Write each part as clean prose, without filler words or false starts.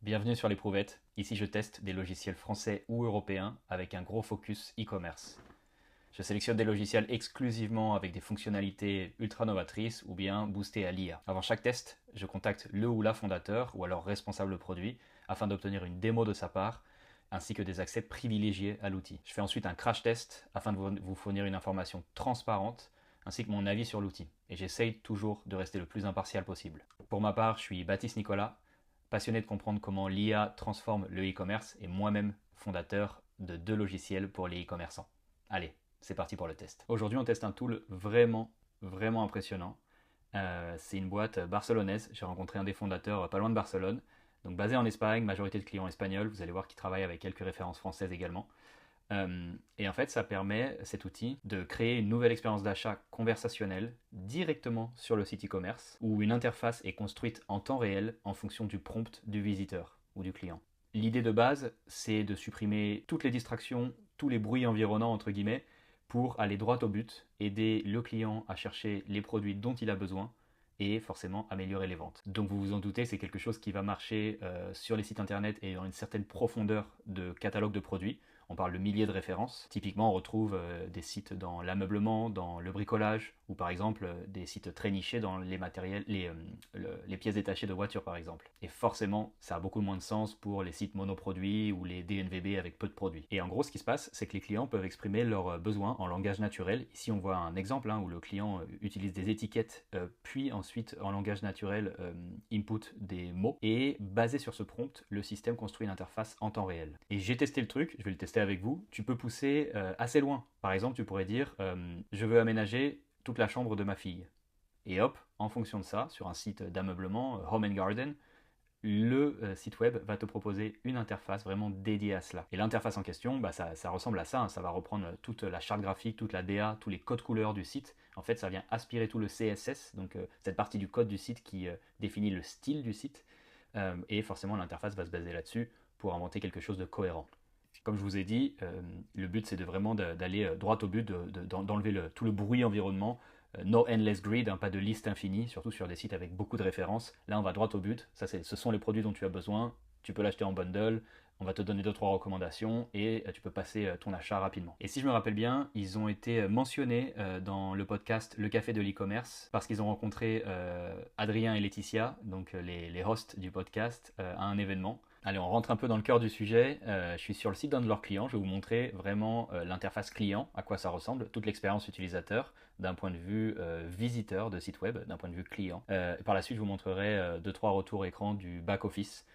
Bienvenue sur l'éprouvettes. Ici je teste des logiciels français ou européens avec un gros focus e-commerce. Je sélectionne des logiciels exclusivement avec des fonctionnalités ultra novatrices ou bien boostées à l'IA. Avant chaque test, je contacte le ou la fondateur ou alors responsable produit afin d'obtenir une démo de sa part ainsi que des accès privilégiés à l'outil. Je fais ensuite un crash test afin de vous fournir une information transparente ainsi que mon avis sur l'outil. Et j'essaye toujours de rester le plus impartial possible. Pour ma part, je suis Baptiste Nicolas, passionné de comprendre comment l'IA transforme le e-commerce et moi-même fondateur de 2 logiciels pour les e-commerçants. Allez, c'est parti pour le test. Aujourd'hui, on teste un tool vraiment impressionnant. C'est une boîte barcelonaise. J'ai rencontré un des fondateurs pas loin de Barcelone. Donc basé en Espagne, majorité de clients espagnols. Vous allez voir qu'il travaille avec quelques références françaises également. Et en fait, ça permet, cet outil, de créer une nouvelle expérience d'achat conversationnelle directement sur le site e-commerce, où une interface est construite en temps réel en fonction du prompt du visiteur ou du client. L'idée de base, c'est de supprimer toutes les distractions, tous les bruits environnants, entre guillemets, pour aller droit au but, aider le client à chercher les produits dont il a besoin et forcément améliorer les ventes. Donc vous vous en doutez, c'est quelque chose qui va marcher sur les sites internet et dans une certaine profondeur de catalogue de produits. On parle de milliers de références. Typiquement, on retrouve des sites dans l'ameublement, dans le bricolage, ou par exemple des sites très nichés dans les matériels, les pièces détachées de voitures par exemple. Et forcément, ça a beaucoup moins de sens pour les sites monoproduits ou les DNVB avec peu de produits. Et en gros, ce qui se passe, c'est que les clients peuvent exprimer leurs besoins en langage naturel. Ici, on voit un exemple où le client utilise des étiquettes, puis ensuite en langage naturel input des mots. Et basé sur ce prompt, le système construit une interface en temps réel. Et j'ai testé le truc, je vais le tester avec vous. Tu peux pousser assez loin. Par exemple, tu pourrais dire je veux aménager toute la chambre de ma fille. Et hop, en fonction de ça, sur un site d'ameublement, Home and Garden, le site web va te proposer une interface vraiment dédiée à cela. Et l'interface en question, ça ressemble à ça, ça va reprendre toute la charte graphique, toute la DA, tous les codes couleurs du site. En fait, ça vient aspirer tout le CSS, donc cette partie du code du site qui définit le style du site. Et forcément, l'interface va se baser là-dessus pour inventer quelque chose de cohérent. Comme je vous ai dit, le but c'est vraiment d'aller droit au but, d'enlever tout le bruit environnement. No endless grid, pas de liste infinie, surtout sur des sites avec beaucoup de références. Là on va droit au but, ce sont les produits dont tu as besoin, tu peux l'acheter en bundle, on va te donner 2-3 recommandations et tu peux passer ton achat rapidement. Et si je me rappelle bien, ils ont été mentionnés dans le podcast Le Café de l'e-commerce parce qu'ils ont rencontré Adrien et Laetitia, donc les hosts du podcast, à un événement. Allez, on rentre un peu dans le cœur du sujet. Je suis sur le site d'un de leurs clients. Je vais vous montrer vraiment l'interface client, à quoi ça ressemble, toute l'expérience utilisateur d'un point de vue visiteur de site web, d'un point de vue client. Et par la suite, je vous montrerai 2-3 retours écran du back-office.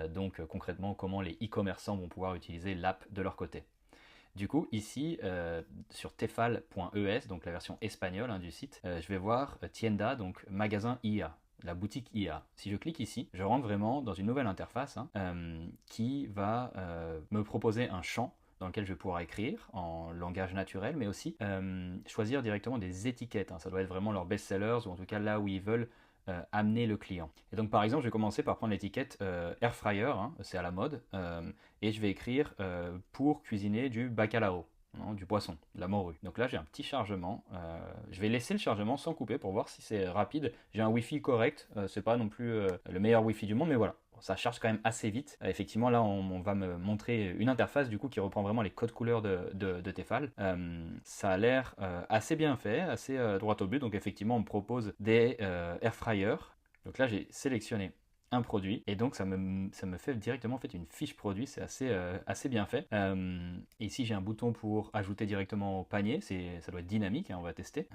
Donc concrètement, comment les e-commerçants vont pouvoir utiliser l'app de leur côté. Du coup, ici, sur tefal.es, donc la version espagnole du site, je vais voir Tienda, donc magasin IA. La boutique IA. Si je clique ici, je rentre vraiment dans une nouvelle interface qui va me proposer un champ dans lequel je vais pouvoir écrire en langage naturel, mais aussi choisir directement des étiquettes. Ça doit être vraiment leurs best-sellers, ou en tout cas là où ils veulent amener le client. Et donc par exemple, je vais commencer par prendre l'étiquette Air Fryer, c'est à la mode, et je vais écrire pour cuisiner du bacalao. Non, du poisson, de la morue. Donc là j'ai un petit chargement, je vais laisser le chargement sans couper pour voir si c'est rapide. J'ai un Wi-Fi correct, c'est pas non plus le meilleur Wi-Fi du monde, mais voilà, ça charge quand même assez vite. Effectivement là on va me montrer une interface du coup qui reprend vraiment les codes couleurs de Tefal. Ça a l'air assez bien fait, assez droit au but, donc effectivement on me propose des air fryers. Donc là j'ai sélectionné un produit et donc ça me fait directement une fiche produit, c'est assez bien fait. Et ici j'ai un bouton pour ajouter directement au panier, ça doit être dynamique, on va tester.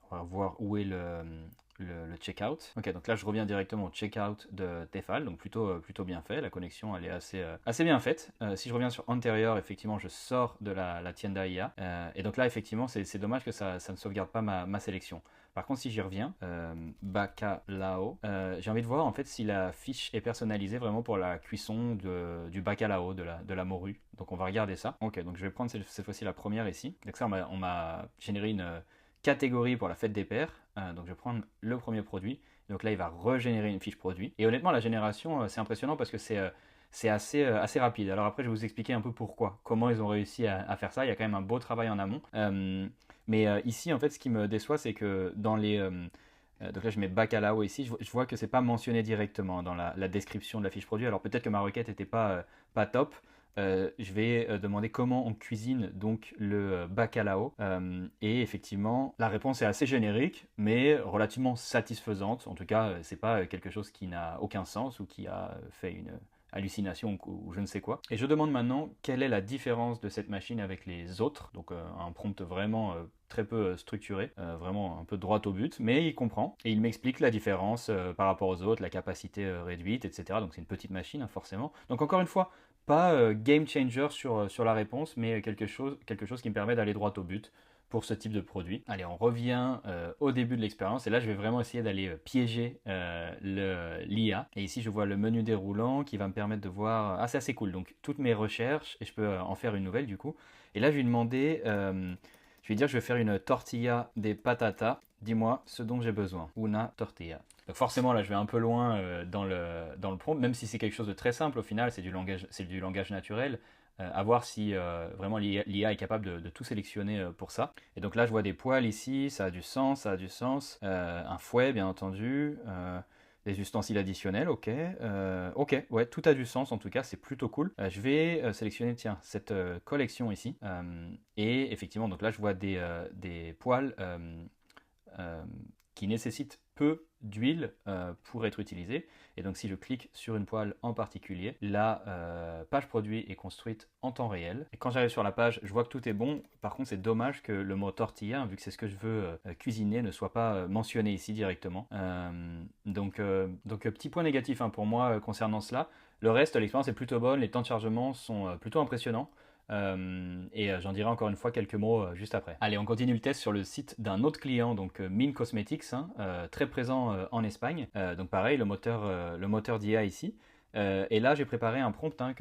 On va voir où est le checkout. Ok, donc là je reviens directement au checkout de Tefal, donc plutôt bien fait, la connexion elle est assez bien faite. Si je reviens sur intérieur, effectivement je sors de la Tienda IA, et donc là effectivement c'est dommage que ça ne sauvegarde pas ma sélection. Par contre, si j'y reviens, bacalao, j'ai envie de voir en fait si la fiche est personnalisée vraiment pour la cuisson du bacalao, de la morue. Donc on va regarder ça. Ok, donc je vais prendre cette fois-ci la première ici. Donc ça, on m'a généré une catégorie pour la fête des pères. Donc je vais prendre le premier produit. Donc là, il va régénérer une fiche produit. Et honnêtement, la génération, c'est impressionnant parce que c'est assez rapide. Alors après, je vais vous expliquer un peu pourquoi, comment ils ont réussi à faire ça. Il y a quand même un beau travail en amont. Mais ici, en fait, ce qui me déçoit, c'est que dans Donc là, je mets bacalao ici. Je vois que c'est pas mentionné directement dans la description de la fiche produit. Alors peut-être que ma requête n'était pas top. Je vais demander comment on cuisine donc le bacalao. Et effectivement, la réponse est assez générique, mais relativement satisfaisante. En tout cas, c'est pas quelque chose qui n'a aucun sens ou qui a fait une hallucination ou je ne sais quoi. Et je demande maintenant quelle est la différence de cette machine avec les autres. Donc un prompt vraiment très peu structuré, vraiment un peu droit au but, mais il comprend et il m'explique la différence par rapport aux autres, la capacité réduite, etc. Donc c'est une petite machine, hein, forcément. Donc encore une fois, pas game changer sur la réponse, mais quelque chose qui me permet d'aller droit au but pour ce type de produit. Allez, on revient au début de l'expérience et là je vais vraiment essayer d'aller piéger l'IA. Et ici je vois le menu déroulant qui va me permettre de voir... Ah, c'est assez cool, donc toutes mes recherches et je peux en faire une nouvelle du coup. Et là je vais lui demander, je vais dire je vais faire une tortilla de patatas, dis-moi ce dont j'ai besoin. Una tortilla. Donc forcément là je vais un peu loin dans le prompt, même si c'est quelque chose de très simple au final, c'est du langage naturel. À voir si vraiment l'IA est capable de tout sélectionner pour ça. Et donc là, je vois des poils ici, ça a du sens, ça a du sens. Un fouet, bien entendu. Des ustensiles additionnels, ok. Ok, ouais, tout a du sens en tout cas, c'est plutôt cool. Je vais sélectionner, tiens, cette collection ici. Et effectivement, donc là, je vois des poils qui nécessitent peu d'huile pour être utilisés. Et donc si je clique sur une poêle en particulier, la page produit est construite en temps réel. Et quand j'arrive sur la page, je vois que tout est bon. Par contre, c'est dommage que le mot tortilla, vu que c'est ce que je veux cuisiner, ne soit pas mentionné ici directement. Donc petit point négatif hein, pour moi concernant cela. Le reste, l'expérience est plutôt bonne, les temps de chargement sont plutôt impressionnants. J'en dirai encore une fois quelques mots juste après. Allez, on continue le test sur le site d'un autre client, donc Min Cosmetics, hein, très présent en Espagne. Donc pareil, le moteur d'IA ici. Et là, j'ai préparé un prompt hein,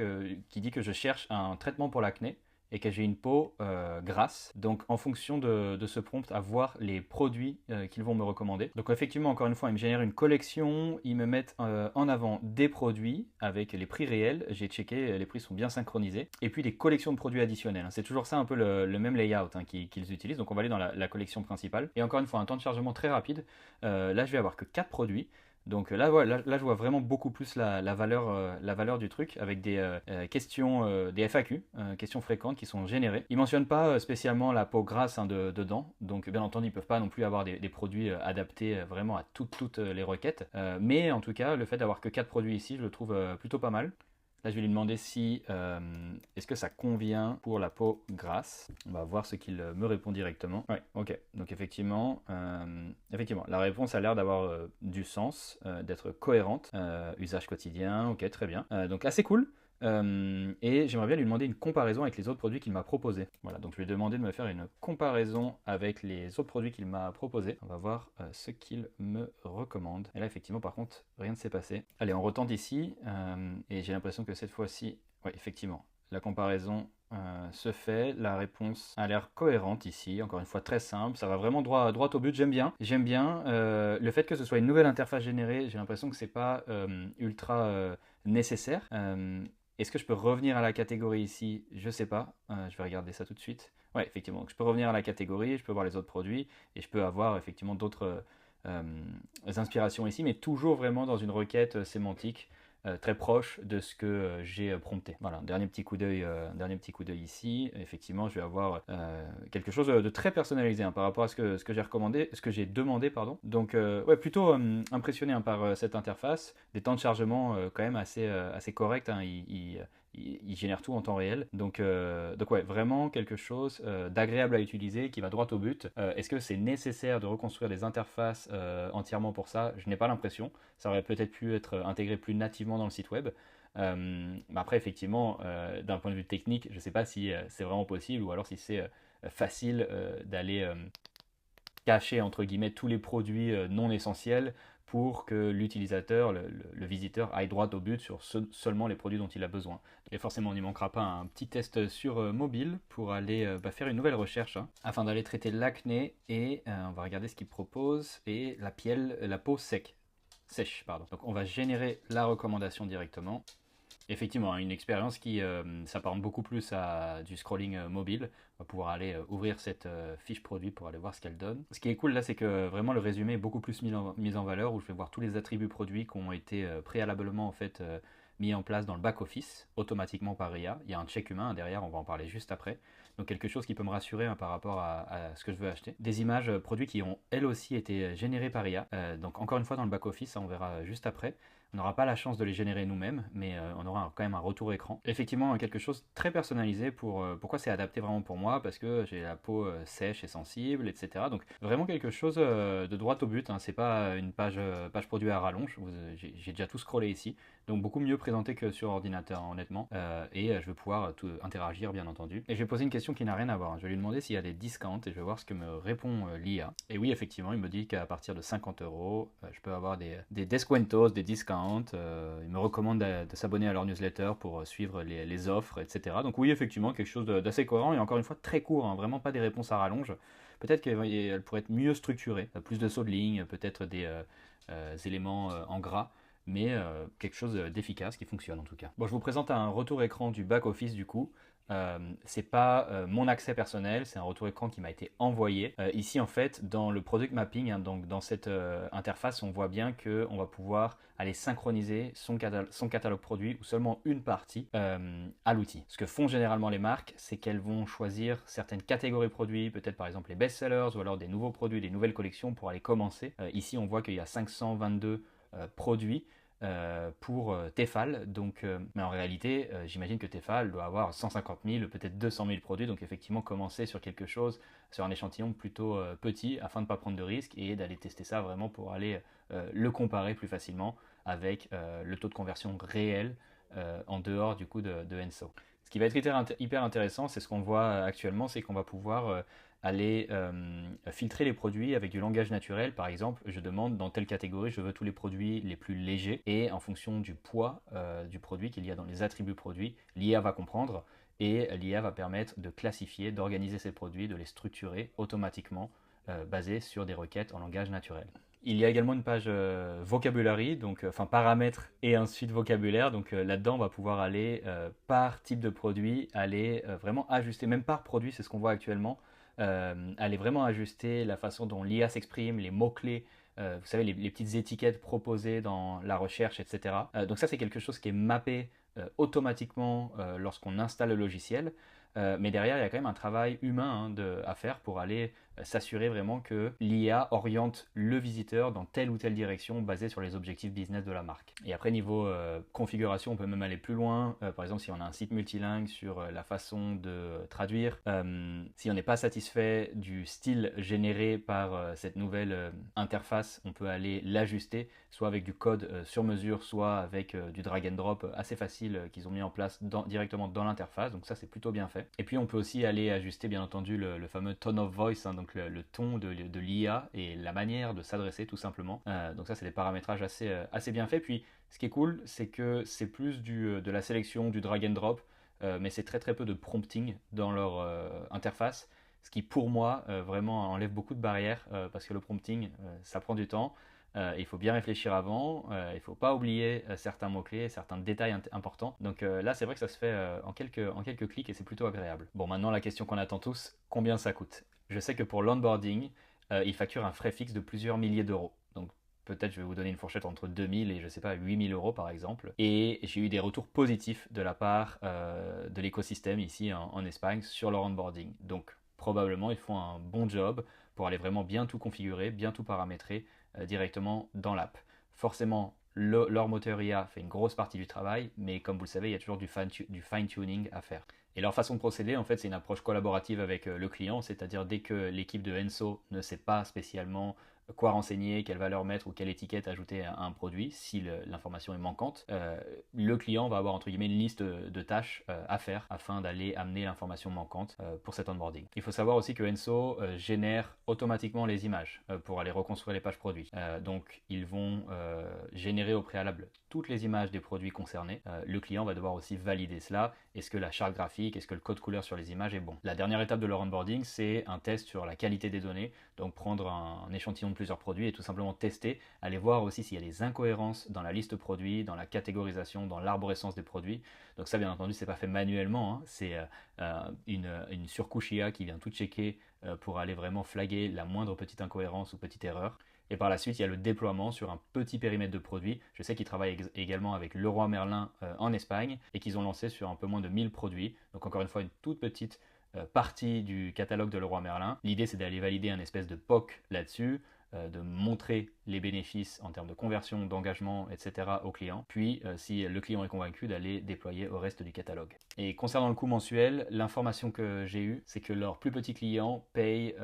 qui dit que je cherche un traitement pour l'acné et que j'ai une peau grasse. Donc en fonction de ce prompt, à voir les produits qu'ils vont me recommander. Donc effectivement, encore une fois, ils me génèrent une collection, ils me mettent en avant des produits avec les prix réels. J'ai checké, les prix sont bien synchronisés. Et puis des collections de produits additionnels. C'est toujours ça un peu le même layout hein, qu'ils utilisent. Donc on va aller dans la collection principale. Et encore une fois, un temps de chargement très rapide. Là, je vais avoir que 4 produits. Donc là, voilà, là, je vois vraiment beaucoup plus la valeur du truc avec des questions, des FAQ, questions fréquentes qui sont générées. Ils ne mentionnent pas spécialement la peau grasse hein, dedans, donc bien entendu ils ne peuvent pas non plus avoir des produits adaptés vraiment à toutes les requêtes. Mais en tout cas, le fait d'avoir que 4 produits ici, je le trouve plutôt pas mal. Là, je vais lui demander si est-ce que ça convient pour la peau grasse. On va voir ce qu'il me répond directement. Ouais, ok. Donc effectivement, la réponse a l'air d'avoir du sens, d'être cohérente. Usage quotidien, ok, très bien. Donc là, c'est cool. Et j'aimerais bien lui demander une comparaison avec les autres produits qu'il m'a proposés. Voilà, donc je lui ai demandé de me faire une comparaison avec les autres produits qu'il m'a proposés. On va voir ce qu'il me recommande. Et là, effectivement, par contre, rien ne s'est passé. Allez, on retente ici. Et j'ai l'impression que cette fois-ci, oui, effectivement, la comparaison se fait. La réponse a l'air cohérente ici. Encore une fois, très simple. Ça va vraiment droit au but. J'aime bien. Le fait que ce soit une nouvelle interface générée, j'ai l'impression que c'est pas ultra nécessaire. Est-ce que je peux revenir à la catégorie ici? Je sais pas. Je vais regarder ça tout de suite. Ouais, effectivement. Donc, je peux revenir à la catégorie, je peux voir les autres produits et je peux avoir effectivement d'autres inspirations ici, mais toujours vraiment dans une requête sémantique très proche de ce que j'ai prompté. Voilà, dernier petit coup d'œil ici. Effectivement, je vais avoir quelque chose de très personnalisé hein, par rapport à ce que j'ai demandé, pardon. Donc, ouais, plutôt impressionné hein, par cette interface. Des temps de chargement quand même assez corrects. Hein, il génère tout en temps réel. Donc ouais, vraiment quelque chose d'agréable à utiliser, qui va droit au but. Est-ce que c'est nécessaire de reconstruire des interfaces entièrement pour ça? Je n'ai pas l'impression. Ça aurait peut-être pu être intégré plus nativement dans le site web. Après, effectivement, d'un point de vue technique, je ne sais pas si c'est vraiment possible ou alors si c'est facile d'aller cacher, entre guillemets, tous les produits non essentiels pour que l'utilisateur, le visiteur, aille droit au but sur seulement les produits dont il a besoin. Et forcément, on n'y manquera pas un petit test sur mobile pour aller faire une nouvelle recherche hein, afin d'aller traiter l'acné et on va regarder ce qu'il propose et la peau sèche. Pardon. Donc on va générer la recommandation directement. Effectivement, une expérience qui s'apparente beaucoup plus à du scrolling mobile. On va pouvoir aller ouvrir cette fiche produit pour aller voir ce qu'elle donne. Ce qui est cool là, c'est que vraiment le résumé est beaucoup plus mis en valeur, où je vais voir tous les attributs produits qui ont été préalablement en fait mis en place dans le back-office, automatiquement par IA. Il y a un check humain derrière, on va en parler juste après. Donc quelque chose qui peut me rassurer par rapport à ce que je veux acheter. Des images produits qui ont elles aussi été générées par IA. Donc encore une fois dans le back-office, on verra juste après. On n'aura pas la chance de les générer nous-mêmes, mais on aura quand même un retour écran. Effectivement, quelque chose de très personnalisé pourquoi c'est adapté vraiment pour moi, parce que j'ai la peau sèche et sensible, etc. Donc vraiment quelque chose de droit au but, hein. C'est pas une page produit à rallonge, j'ai déjà tout scrollé ici, donc beaucoup mieux présenté que sur ordinateur, honnêtement. Et je vais pouvoir tout interagir, bien entendu. Et je vais poser une question qui n'a rien à voir. Je vais lui demander s'il y a des discounts et je vais voir ce que me répond l'IA. Et oui, effectivement, il me dit qu'à partir de 50 euros, je peux avoir des descuentos, des discounts. Il me recommande de s'abonner à leur newsletter pour suivre les offres, etc. Donc oui, effectivement, quelque chose d'assez cohérent et encore une fois très court, hein, vraiment pas des réponses à rallonge. Peut-être qu'elle pourrait être mieux structurée, plus de sauts de ligne, peut-être des éléments en gras, mais quelque chose d'efficace qui fonctionne en tout cas. Bon, je vous présente un retour écran du back-office du coup. C'est pas mon accès personnel, c'est un retour écran qui m'a été envoyé. Ici en fait, dans le product mapping, hein, donc dans cette interface, on voit bien qu'on va pouvoir aller synchroniser son catalogue produit ou seulement une partie à l'outil. Ce que font généralement les marques, c'est qu'elles vont choisir certaines catégories produits, peut-être par exemple les best-sellers ou alors des nouveaux produits, des nouvelles collections pour aller commencer. Ici on voit qu'il y a 522 produits pour Tefal. Donc, mais en réalité, j'imagine que Tefal doit avoir 150 000, peut-être 200 000 produits. Donc, effectivement, commencer sur quelque chose, sur un échantillon plutôt petit, afin de ne pas prendre de risques et d'aller tester ça vraiment pour aller le comparer plus facilement avec le taux de conversion réel en dehors du coup de Enso. Ce qui va être hyper intéressant, c'est ce qu'on voit actuellement, c'est qu'on va pouvoir aller filtrer les produits avec du langage naturel. Par exemple, je demande dans telle catégorie, je veux tous les produits les plus légers et en fonction du poids du produit qu'il y a dans les attributs produits, l'IA va comprendre et l'IA va permettre de classifier, d'organiser ces produits, de les structurer automatiquement basés sur des requêtes en langage naturel. Il y a également une page vocabulary, donc enfin paramètres et ensuite vocabulaire. Donc là-dedans, on va pouvoir aller par type de produit, aller vraiment ajuster, même par produit, c'est ce qu'on voit actuellement, aller vraiment ajuster la façon dont l'IA s'exprime, les mots-clés, vous savez, les petites étiquettes proposées dans la recherche, etc. Donc ça, c'est quelque chose qui est mappé automatiquement lorsqu'on installe le logiciel. Mais derrière, il y a quand même un travail humain à faire pour aller s'assurer vraiment que l'IA oriente le visiteur dans telle ou telle direction basée sur les objectifs business de la marque. Et après, niveau configuration, on peut même aller plus loin. Par exemple, si on a un site multilingue sur la façon de traduire, si on n'est pas satisfait du style généré par cette nouvelle interface, on peut aller l'ajuster, soit avec du code sur mesure, soit avec du drag and drop assez facile qu'ils ont mis en place directement dans l'interface. Donc ça, c'est plutôt bien fait. Et puis, on peut aussi aller ajuster, bien entendu, le fameux tone of voice, hein, donc le ton de l'IA et la manière de s'adresser tout simplement. Donc ça, c'est des paramétrages assez bien faits. Puis ce qui est cool, c'est que c'est plus de la sélection, du drag and drop, mais c'est très très peu de prompting dans leur interface, ce qui pour moi vraiment enlève beaucoup de barrières parce que le prompting, ça prend du temps. Il faut bien réfléchir avant, il ne faut pas oublier certains mots-clés, certains détails importants. Donc là, c'est vrai que ça se fait en quelques clics et c'est plutôt agréable. Bon, maintenant, la question qu'on attend tous, combien ça coûte? Je sais que pour l'onboarding, il facture un frais fixe de plusieurs milliers d'euros. Donc peut-être je vais vous donner une fourchette entre 2000 et je sais pas 8000 euros par exemple. Et j'ai eu des retours positifs de la part de l'écosystème ici en Espagne sur leur onboarding. Donc probablement ils font un bon job pour aller vraiment bien tout configurer, bien tout paramétrer directement dans l'app. Forcément, leur moteur IA fait une grosse partie du travail, mais comme vous le savez, il y a toujours du fine-tuning à faire. Et leur façon de procéder, en fait, c'est une approche collaborative avec le client, c'est-à-dire dès que l'équipe de Enso ne sait pas spécialement quoi renseigner, quelle valeur mettre ou quelle étiquette ajouter à un produit, si l'information est manquante, le client va avoir entre guillemets une liste de tâches à faire afin d'aller amener l'information manquante pour cet onboarding. Il faut savoir aussi que Enso génère automatiquement les images pour aller reconstruire les pages produits. Donc ils vont générer au préalable toutes les images des produits concernés. Le client va devoir aussi valider cela. Est-ce que la charte graphique, est-ce que le code couleur sur les images est bon? La dernière étape de leur onboarding, c'est un test sur la qualité des données. Donc prendre un échantillon de plusieurs produits et tout simplement tester, aller voir aussi s'il y a des incohérences dans la liste produit, dans la catégorisation, dans l'arborescence des produits. Donc ça, bien entendu, c'est pas fait manuellement, hein. C'est une surcouche IA qui vient tout checker pour aller vraiment flaguer la moindre petite incohérence ou petite erreur. Et par la suite, il y a le déploiement sur un petit périmètre de produits. Je sais qu'ils travaillent également avec Leroy Merlin en Espagne et qu'ils ont lancé sur un peu moins de 1000 produits. Donc encore une fois, une toute petite partie du catalogue de Leroy Merlin. L'idée, c'est d'aller valider un espèce de POC là-dessus, de montrer les bénéfices en termes de conversion, d'engagement, etc. au client. Puis, si le client est convaincu, d'aller déployer au reste du catalogue. Et concernant le coût mensuel, l'information que j'ai eue, c'est que leurs plus petits clients payent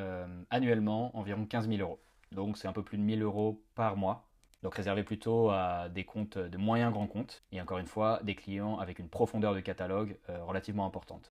annuellement environ 15 000 euros. Donc c'est un peu plus de 1000 euros par mois. Donc réservé plutôt à des comptes de moyens grands comptes. Et encore une fois, des clients avec une profondeur de catalogue relativement importante.